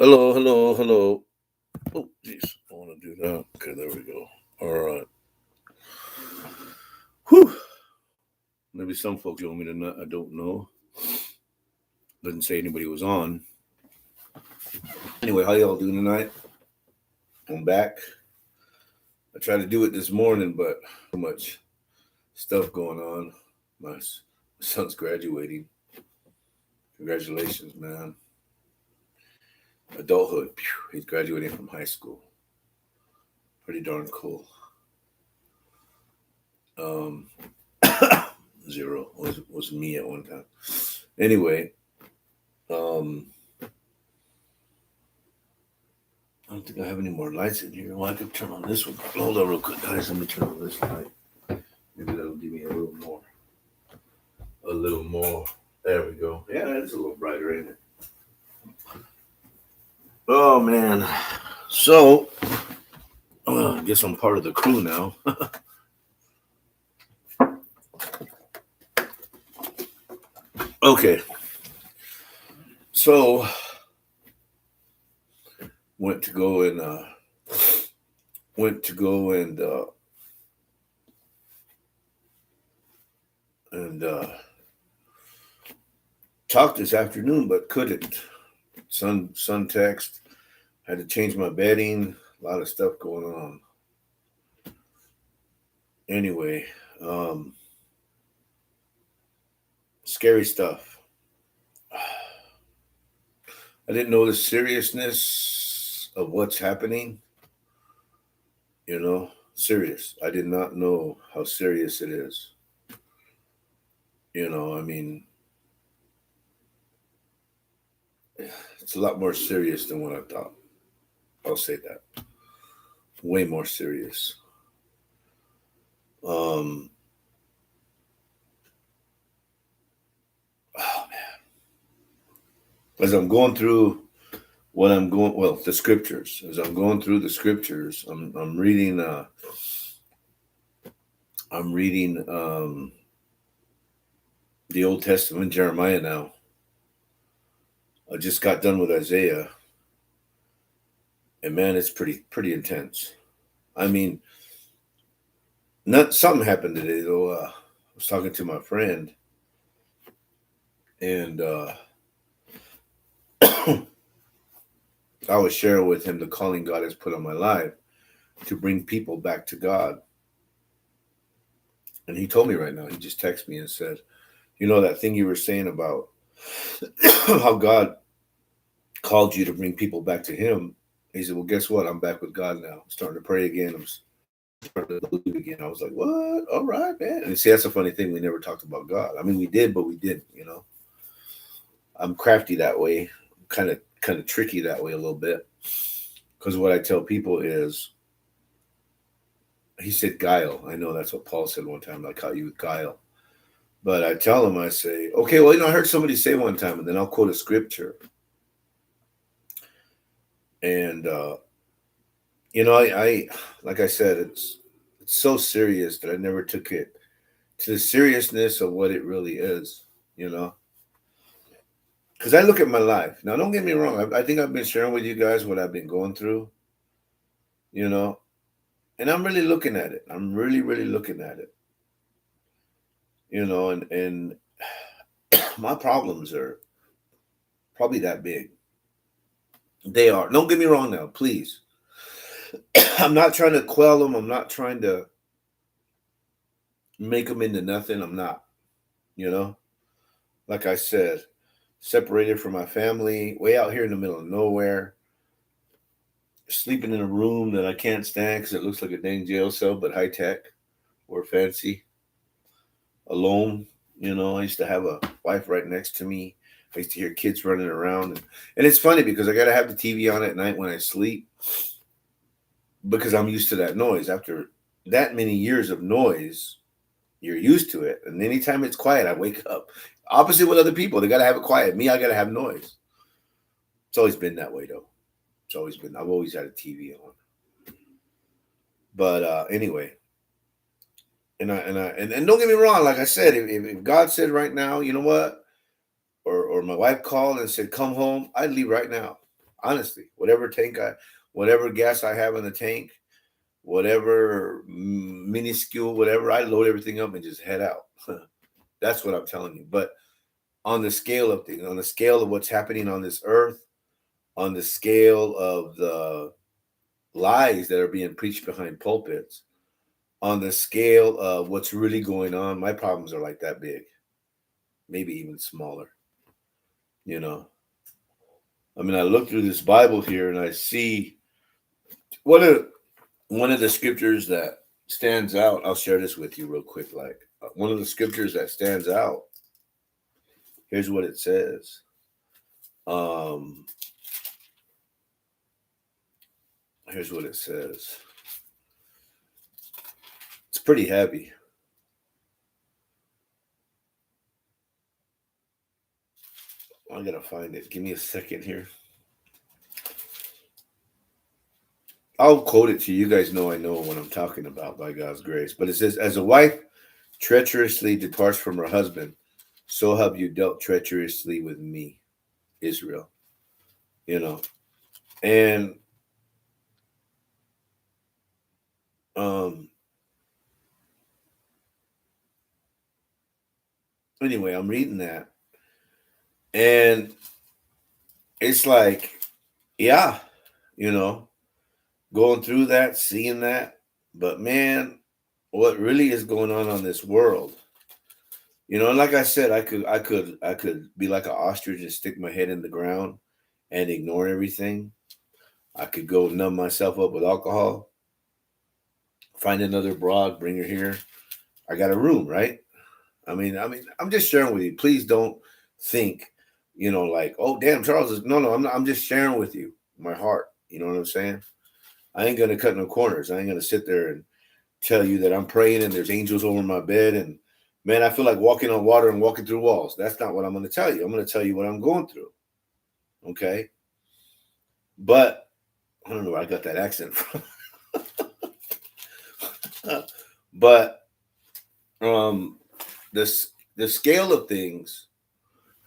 Hello, hello, hello. Oh, jeez. I want to do that. Okay, there we go. All right. Whew. Maybe some folks told me tonight. I don't know. Didn't say anybody was on. Anyway, how y'all doing tonight? I'm back. I tried to do it this morning, but so much stuff going on. My son's graduating. Congratulations, man. Adulthood. Phew, he's graduating from high school. Pretty darn cool. Um, Zero was me at one time. Anyway, um, I don't think I have any more lights in here. Well, I could turn on this one. Hold on real quick, guys. Let me turn on this light. Maybe that'll give me a little more. A little more. There we go. Yeah, it's a little brighter, ain't it? Oh, man. So, I guess I'm part of the crew now. Okay. So, went to go and went to go and talk this afternoon, but couldn't. Sun text. Had to change my bedding. A lot of stuff going on. Anyway, um, scary stuff. I didn't know the seriousness of what's happening. Serious. I did not know how serious it is. I mean, it's a lot more serious than what I thought. I'll say that. Way more serious. Um, oh man. As I'm going through the scriptures. As I'm going through the scriptures, I'm reading. I'm reading the Old Testament, Jeremiah now. I just got done with Isaiah, and man, it's pretty intense. I mean, not something happened today though. I was talking to my friend, and I was sharing with him the calling God has put on my life to bring people back to God. And he told me right now. He just texted me and said, that thing you were saying about how God called you to bring people back to Him. He said, well, guess what? I'm back with God now. I'm starting to pray again. I'm starting to believe again. I was like, what? All right, man. And see, that's a funny thing. We never talked about God. I mean, we did, but we didn't. I'm crafty that way. Kind of tricky that way a little bit. Because what I tell people is, he said guile. I know that's what Paul said one time. I caught you with guile. But I tell them, I say, okay, well, I heard somebody say one time, and then I'll quote a scripture. And I like I said, it's so serious that I never took it to the seriousness of what it really is, because I look at my life now. Don't get me wrong. I think I've been sharing with you guys what I've been going through, you know, and I'm really looking at it. I'm really, really looking at it, and my problems are probably that big. They are. Don't get me wrong now, please. I'm not trying to quell them. I'm not trying to make them into nothing. I'm not, you know. Like I said, separated from my family, way out here in the middle of nowhere, sleeping in a room that I can't stand because it looks like a dang jail cell, but high tech or fancy. Alone, I used to have a wife right next to me. I used to hear kids running around, and it's funny because I gotta have the TV on at night when I sleep because I'm used to that noise. After that many years of noise, you're used to it, and anytime it's quiet, I wake up. Opposite with other people, they gotta have it quiet. Me, I gotta have noise. It's always been that way though. It's always been. I've always had a TV on. But anyway, and don't get me wrong. Like I said, if God said right now, you know what, or my wife called and said come home, I'd leave right now. Honestly, whatever gas I have in the tank, whatever minuscule, whatever, I load everything up and just head out. That's what I'm telling you. But on the scale of things, on the scale of what's happening on this earth, on the scale of the lies that are being preached behind pulpits, on the scale of what's really going on, my problems are like that big, maybe even smaller. You know, I mean, I look through this Bible here and I see one of one of the scriptures that stands out. I'll share this with you real quick. Like one of the scriptures that stands out. Here's what it says. Um, here's what it says. It's pretty heavy. I gotta find it. Give me a second here. I'll quote it to you. You guys know I know what I'm talking about by God's grace. But it says, as a wife treacherously departs from her husband, so have you dealt treacherously with me, Israel. You know. And um anyway, I'm reading that. And it's like, yeah, you know, going through that, seeing that. But man, what really is going on this world? You know, and like I said, I could be like an ostrich and stick my head in the ground and ignore everything. I could go numb myself up with alcohol, find another broad, bring her here. I got a room, right? I mean, I'm just sharing with you. Please don't think, like, oh damn, Charles is no, I'm not, I'm just sharing with you my heart. You know what I'm saying? I ain't gonna cut no corners. I ain't gonna sit there and tell you that I'm praying and there's angels over my bed and man, I feel like walking on water and walking through walls. That's not what I'm gonna tell you. I'm gonna tell you what I'm going through. Okay. But I don't know where I got that accent from. But um the the scale of things,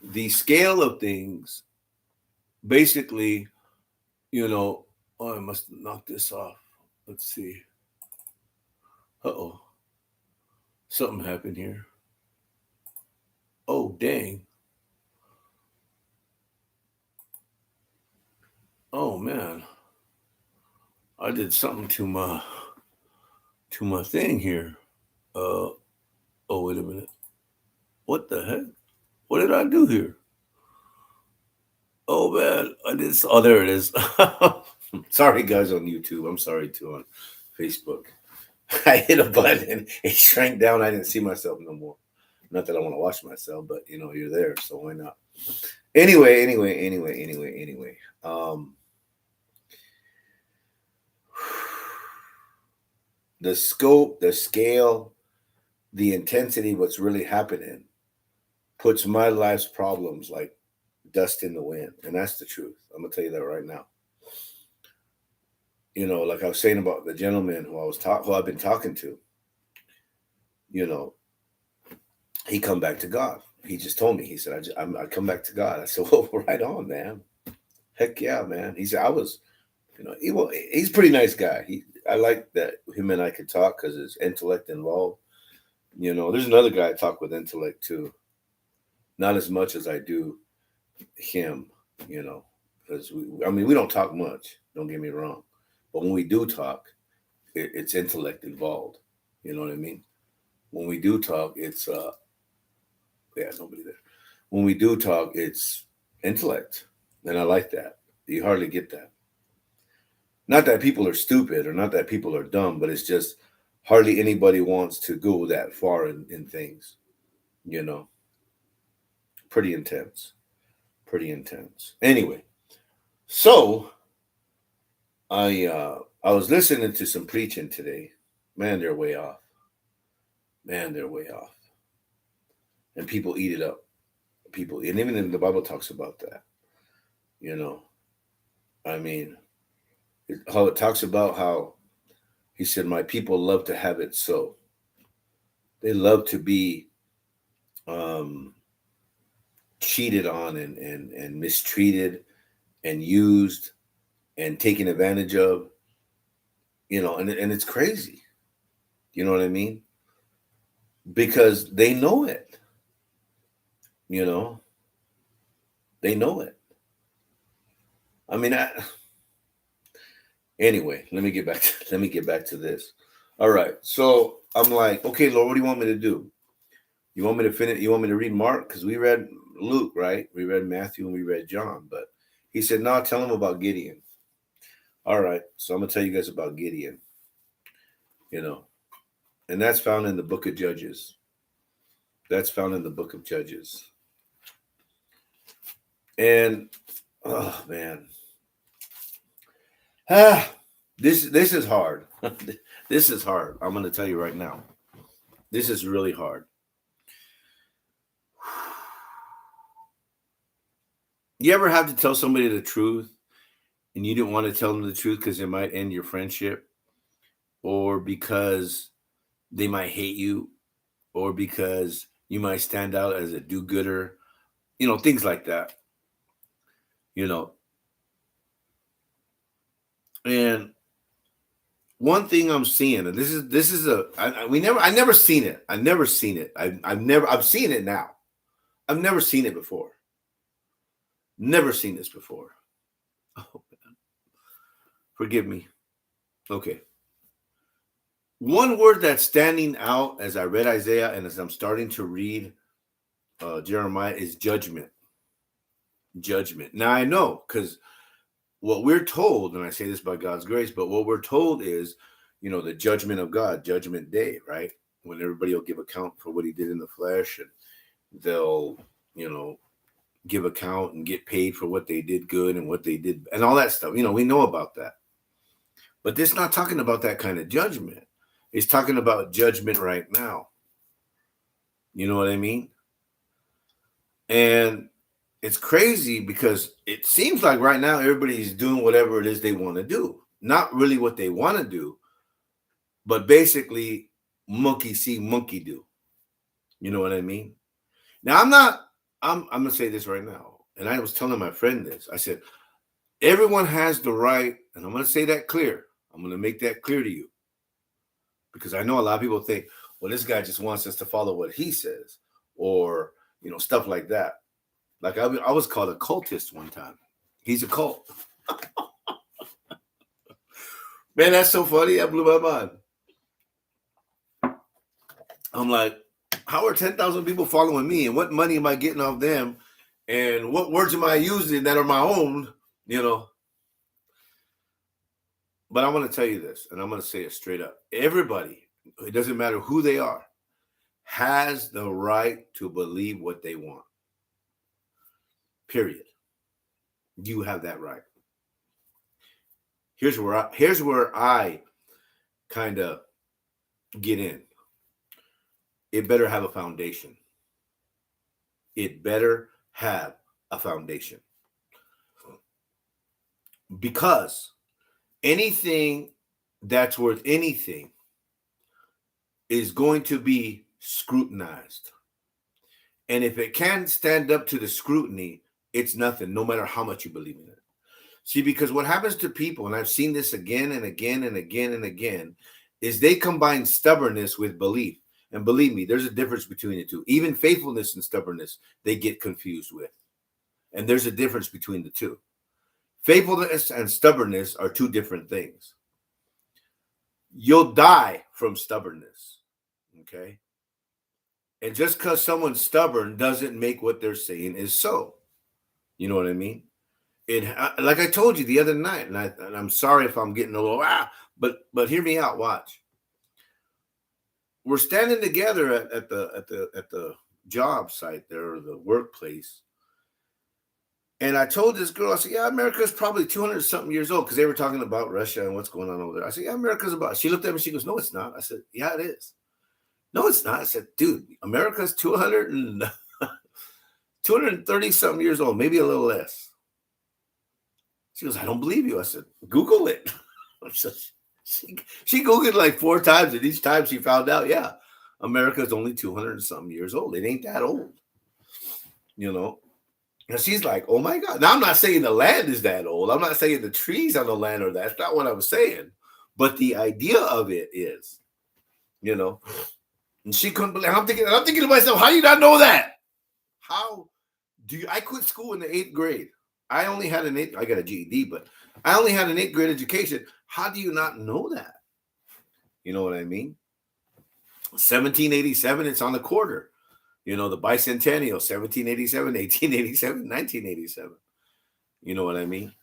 the scale of things basically, oh, I must knock this off. Let's see. Uh-oh. Something happened here. Oh, dang. Oh man. I did something to my thing here. Uh oh, wait a minute. What the heck? What did I do here? Oh man, I did. Oh, there it is. Sorry, guys, on YouTube. I'm sorry too on Facebook. I hit a button and it shrank down. I didn't see myself no more. Not that I want to watch myself, but you're there, so why not? Anyway. The scope, the scale, the intensity, what's really happening puts my life's problems like dust in the wind. And that's the truth. I'm gonna tell you that right now. Like I was saying about the gentleman who I've been talking to, you know, he come back to God. He just told me, he said, I come back to God. I said, well, right on, man. Heck yeah, man. He said, he's a pretty nice guy. I like that him and I could talk because there's intellect involved. There's another guy I talk with intellect too. Not as much as I do him, because we don't talk much. Don't get me wrong. But when we do talk, it's intellect involved. You know what I mean? When we do talk, it's yeah, nobody there. When we do talk, it's intellect, and I like that. You hardly get that. Not that people are stupid or not that people are dumb, but it's just hardly anybody wants to go that far in things. You know, pretty intense, pretty intense. Anyway, so I was listening to some preaching today. Man, they're way off. Man, they're way off. And people eat it up. People, and even in the Bible talks about that. You know, I mean, how it talks about how he said, "My people love to have it so." They love to be um, cheated on and mistreated and used and taken advantage of, and it's crazy. You know what I mean? Because they know it. They know it. I mean, anyway, let me get back to this. All right. So I'm like, okay, Lord, what do you want me to do? You want me to finish? You want me to read Mark? Because we read Luke, right? We read Matthew and we read John. But he said, no, tell him about Gideon. All right. So I'm going to tell you guys about Gideon, and that's found in the book of Judges. And, oh, man. This is hard. This is hard. I'm going to tell you right now. This is really hard. You ever have to tell somebody the truth and you didn't want to tell them the truth because it might end your friendship, or because they might hate you, or because you might stand out as a do-gooder, things like that, and one thing I'm seeing, and I never seen it. I've seen it now. I've never seen it before. Never seen this before. Oh, man. Forgive me. Okay. One word that's standing out as I read Isaiah and as I'm starting to read Jeremiah is judgment. Judgment. Now I know, because what we're told, and I say this by God's grace, but what we're told is, the judgment of God, judgment day, right? When everybody will give account for what he did in the flesh, and they'll, give account and get paid for what they did good and what they did and all that stuff. We know about that. But this is not talking about that kind of judgment. It's talking about judgment right now. You know what I mean? And it's crazy because it seems like right now everybody's doing whatever it is they want to do. Not really what they want to do, but basically monkey see, monkey do. You know what I mean? Now, I'm going to say this right now. And I was telling my friend this. I said, everyone has the right, and I'm going to say that clear. I'm going to make that clear to you. Because I know a lot of people think, well, this guy just wants us to follow what he says, or, stuff like that. Like I was called a cultist one time. He's a cult. Man, that's so funny. That blew my mind. I'm like, how are 10,000 people following me? And what money am I getting off them? And what words am I using that are my own? But I want to tell you this, and I'm going to say it straight up. Everybody, it doesn't matter who they are, has the right to believe what they want. Period. You have that right. Here's where I kind of get in. It better have a foundation. It better have a foundation. Because anything that's worth anything is going to be scrutinized. And if it can't stand up to the scrutiny, it's nothing, no matter how much you believe in it. See, because what happens to people, and I've seen this again and again and again and again, is they combine stubbornness with belief. And believe me, there's a difference between the two. Even faithfulness and stubbornness, they get confused with. And there's a difference between the two. Faithfulness and stubbornness are two different things. You'll die from stubbornness, okay? And just because someone's stubborn doesn't make what they're saying is so. You know what I mean? Like I told you the other night, and I'm sorry if I'm getting a little but hear me out. Watch. We're standing together at the job site there, or the workplace. And I told this girl, I said, yeah, America's probably 200 something years old, because they were talking about Russia and what's going on over there. I said, yeah, America's about, she looked at me, she goes, no, it's not. I said, yeah, it is. No, it's not. I said, dude, America's 230 something years old, maybe a little less. She goes, I don't believe you. I said, Google it. She Googled it like 4 times, and each time she found out, yeah, America's only 200 something years old. It ain't that old, And she's like, oh my God. Now, I'm not saying the land is that old. I'm not saying the trees on the land are that. That's not what I was saying. But the idea of it is, you know, and she couldn't believe. I'm thinking to myself, how do you not know that? How do you? I quit school in the 8th grade. I only had I got a GED, but I only had an 8th grade education. How do you not know that? You know what I mean? 1787, it's on the quarter. You know, the bicentennial, 1787, 1887, 1987. You know what I mean?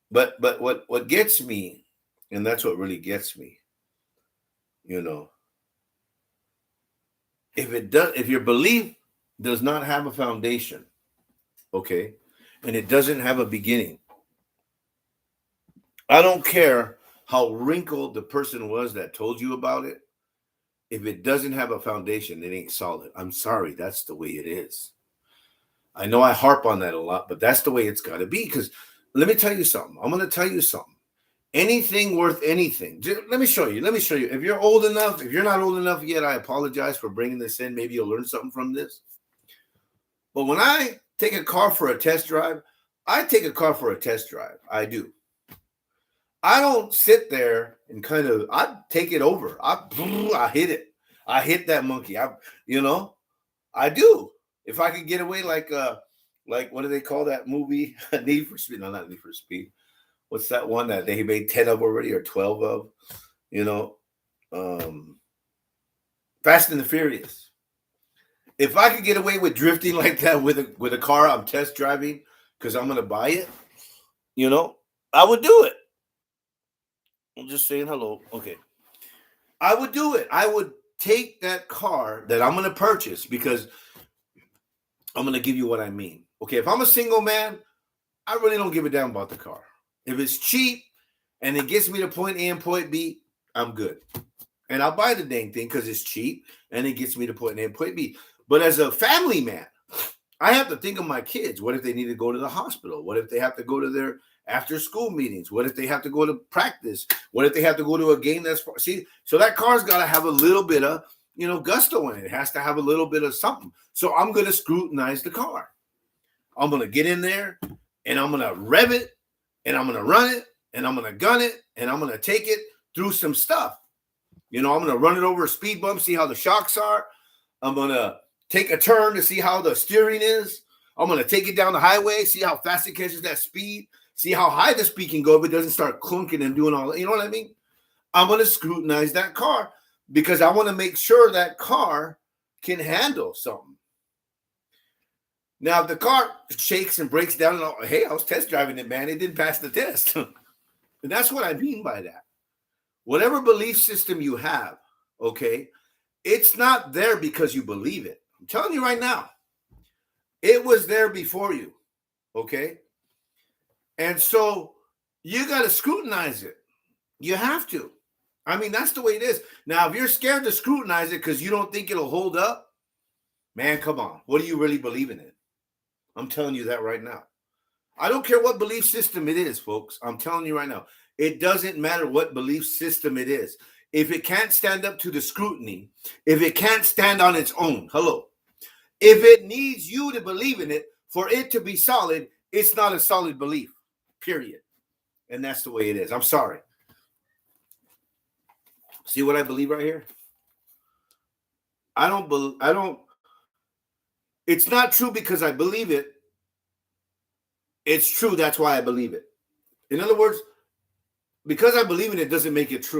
But what gets me, and that's what really gets me, you know, if your belief does not have a foundation, okay, and it doesn't have a beginning, I don't care how wrinkled the person was that told you about it. If it doesn't have a foundation, it ain't solid. I'm sorry, that's the way it is. I know I harp on that a lot, but that's the way it's got to be. Because let me tell you something. I'm going to tell you something. Anything worth anything. Let me show you. If you're old enough, if you're not old enough yet, I apologize for bringing this in. Maybe you'll learn something from this. But when I take a car for a test drive, I take a car for a test drive. I do. I don't sit there and I take it over. I hit it. I hit that monkey. I do. If I could get away like what do they call that movie? Need for Speed. No, not Need for Speed. What's that one that they made 10 of already or 12 of? Fast and the Furious. If I could get away with drifting like that with a car I'm test driving because I'm gonna buy it, I would do it. I'm just saying hello. Okay. I would do it. I would take that car that I'm going to purchase because I'm going to give you what I mean. Okay. If I'm a single man, I really don't give a damn about the car. If it's cheap and it gets me to point A and point B, I'm good. And I'll buy the dang thing because it's cheap and it gets me to point A and point B. But as a family man, I have to think of my kids. What if they need to go to the hospital? What if they have to go to their after school meetings? What if they have to go to practice? What if they have to go to a game that's so that car's got to have a little bit of, gusto in it. It has to have a little bit of something. So I'm going to scrutinize the car. I'm going to get in there and I'm going to rev it and I'm going to run it and I'm going to gun it and I'm going to take it through some stuff. I'm going to run it over a speed bump, see how the shocks are. I'm going to take a turn to see how the steering is. I'm going to take it down the highway, see how fast it catches that speed. See how high the speed can go if it doesn't start clunking and doing all that. You know what I mean? I'm going to scrutinize that car because I want to make sure that car can handle something. Now, if the car shakes and breaks down, hey, I was test driving it, man. It didn't pass the test. And that's what I mean by that. Whatever belief system you have, okay, it's not there because you believe it. I'm telling you right now, it was there before you, okay? And so you got to scrutinize it. You have to. I mean, that's the way it is. Now, if you're scared to scrutinize it because you don't think it'll hold up, man, come on. What do you really believe in it? I'm telling you that right now. I don't care what belief system it is, folks. I'm telling you right now. It doesn't matter what belief system it is. If it can't stand up to the scrutiny, if it can't stand on its own, if it needs you to believe in it for it to be solid, it's not a solid belief. Period. And that's the way it is. I'm sorry. See what I believe right here? It's not true because I believe it. It's true. That's why I believe it. In other words, because I believe in it doesn't make it true.